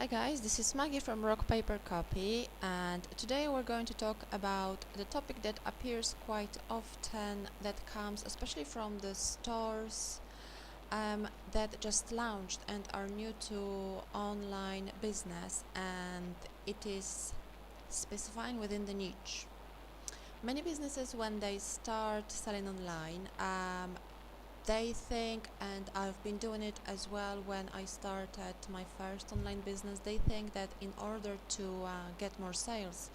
Hi guys, this is Maggie from Rock Paper Copy, and today we're going to talk about the topic that appears quite often, that comes especially from the stores that just launched and are new to online business, and it is specifying within the niche. Many businesses, when they start selling online, they think, and I've been doing it as well when I started my first online business, they think that in order to get more sales,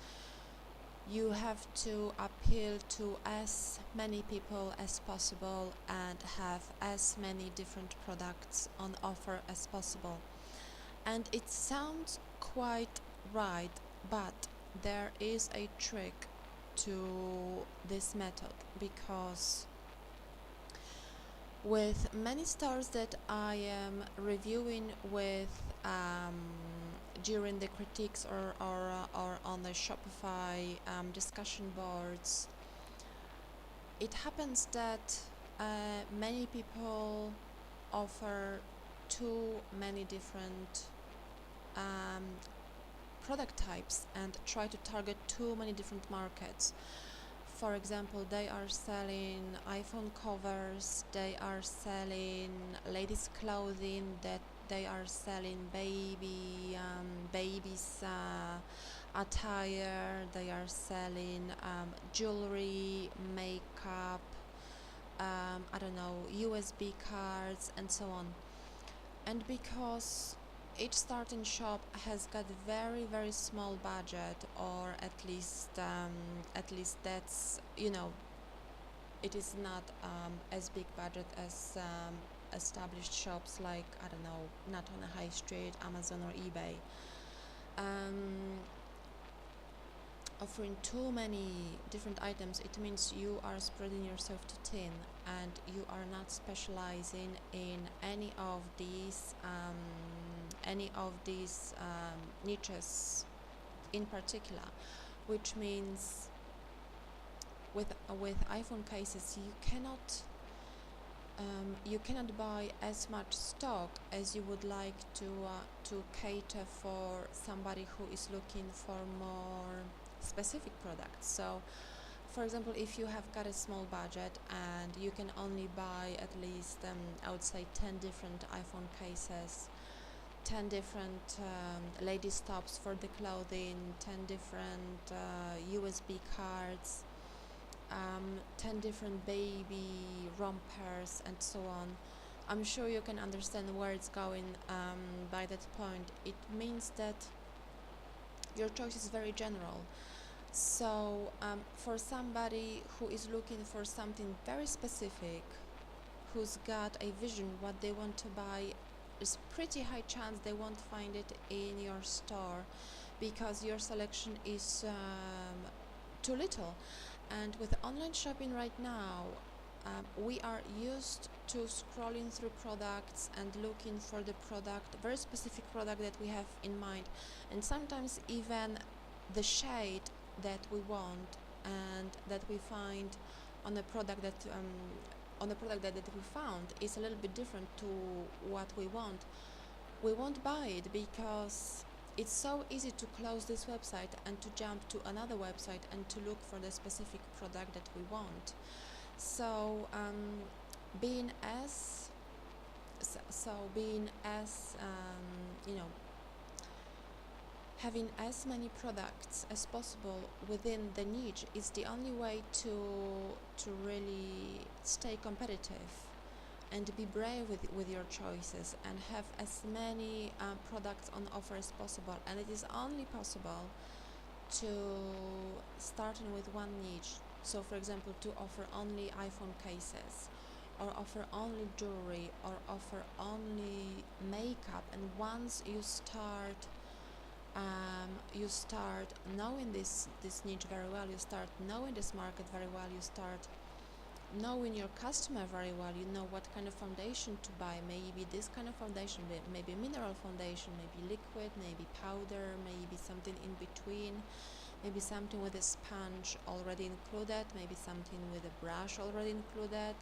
you have to appeal to as many people as possible and have as many different products on offer as possible. And it sounds quite right, but there is a trick to this method, because with many stores that I am reviewing with during the critiques or on the Shopify discussion boards, it happens that many people offer too many different product types and try to target too many different markets. For example, they are selling iPhone covers, they are selling ladies' clothing, that they are selling babies' attire, they are selling jewelry, makeup, I don't know, USB cards, and so on. And because each starting shop has got very small budget, or at least that's, it is not as big budget as established shops like, I don't know, not on a high street, Amazon or eBay, offering too many different items. It means you are spreading yourself too thin, and you are not specializing in any of these niches in particular, which means with iPhone cases you cannot buy as much stock as you would like to cater for somebody who is looking for more specific products. So for example, if you have got a small budget and you can only buy at least I would say 10 different iPhone cases, 10 different ladies tops for the clothing, 10 different USB cards, 10 different baby rompers, and so on. I'm sure you can understand where it's going by that point. It means that your choice is very general. So for somebody who is looking for something very specific, who's got a vision what they want to buy, there's pretty high chance they won't find it in your store, because your selection is too little. And with online shopping right now, we are used to scrolling through products and looking for the product, very specific product that we have in mind, and sometimes even the shade that we want and that we find on a product that we found is a little bit different to what we want. We won't buy it because it's so easy to close this website and to jump to another website and to look for the specific product that we want. So being as having as many products as possible within the niche is the only way to really stay competitive and be brave with your choices and have as many products on offer as possible. And it is only possible to starting with one niche. So for example, to offer only iPhone cases, or offer only jewelry, or offer only makeup. And once you start knowing this niche very well, you start knowing this market very well, you start knowing your customer very well, you know what kind of foundation to buy, maybe this kind of foundation, maybe mineral foundation, maybe liquid, maybe powder, maybe something in between, maybe something with a sponge already included, maybe something with a brush already included.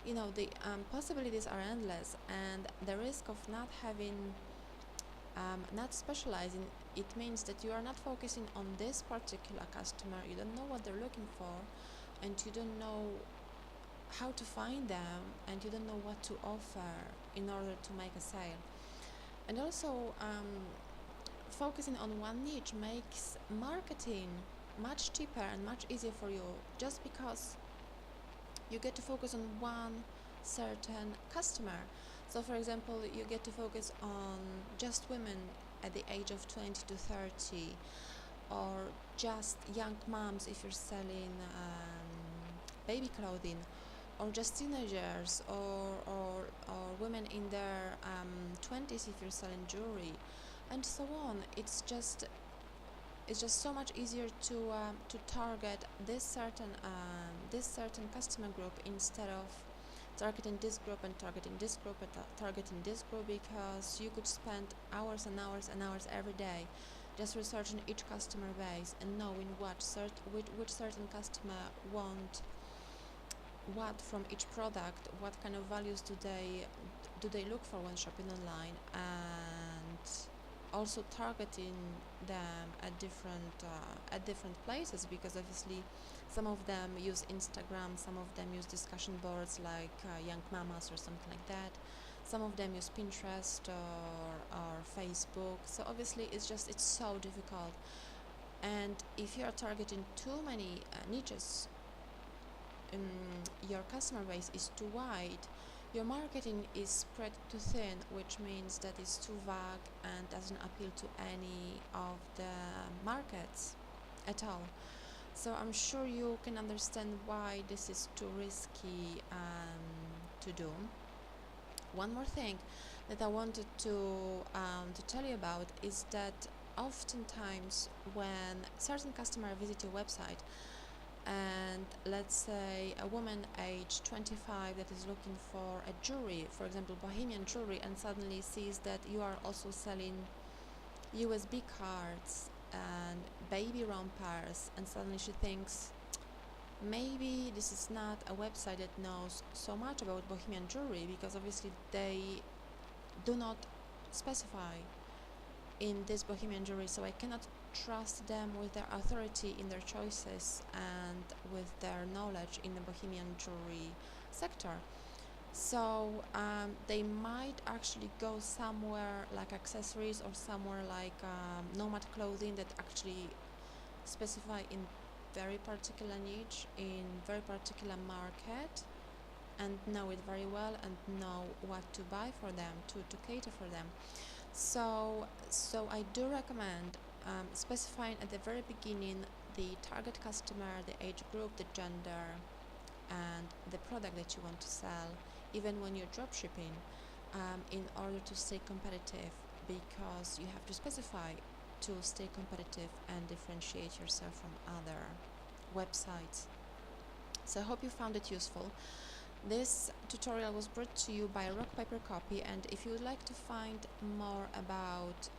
The possibilities are endless, and the risk of not having Not specializing, it means that you are not focusing on this particular customer, you don't know what they're looking for, and you don't know how to find them, and you don't know what to offer in order to make a sale. And also, focusing on one niche makes marketing much cheaper and much easier for you, just because you get to focus on one certain customer. So for example, you get to focus on just women at the age of 20 to 30, or just young moms if you're selling baby clothing, or just teenagers, or women in their 20s if you're selling jewelry, and so on. It's just so much easier to target this certain customer group, instead of targeting this group and targeting this group and targeting this group, because you could spend hours and hours and hours every day just researching each customer base and knowing which certain customer want what from each product, what kind of values do they look for when shopping online, and also targeting them at different places, because obviously some of them use Instagram, some of them use discussion boards like Young Mamas or something like that, some of them use Pinterest or Facebook. So obviously it's so difficult, and if you are targeting too many niches, your customer base is too wide, your marketing is spread too thin, which means that it's too vague and doesn't appeal to any of the markets at all. So I'm sure you can understand why this is too risky to do. One more thing that I wanted to tell you about is that oftentimes when certain customer visit your website, and let's say a woman age 25 that is looking for a jewelry, for example bohemian jewelry, and suddenly sees that you are also selling USB cards and baby rompers, and suddenly she thinks, maybe this is not a website that knows so much about bohemian jewelry, because obviously they do not specify in this bohemian jewelry, so I cannot trust them with their authority in their choices and with their knowledge in the bohemian jewelry sector. So they might actually go somewhere like accessories, or somewhere like nomad clothing, that actually specify in very particular niche, in very particular market, and know it very well, and know what to buy for them, to cater for them. So I do recommend specifying at the very beginning the target customer, the age group, the gender, and the product that you want to sell, even when you're dropshipping, in order to stay competitive, because you have to specify to stay competitive and differentiate yourself from other websites. So I hope you found it useful. This tutorial was brought to you by Rock Paper Copy, and if you would like to find more about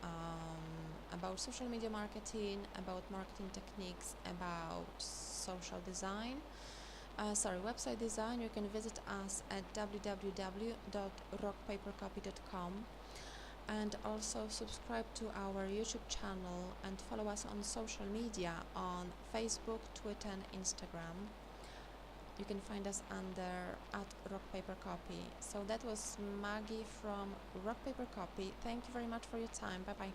social media marketing, about marketing techniques, about social design, website design, you can visit us at www.rockpapercopy.com, and also subscribe to our YouTube channel and follow us on social media on Facebook, Twitter, and Instagram. You can find us under @rockpapercopy. So that was Maggie from Rock Paper Copy. Thank you very much for your time. Bye bye.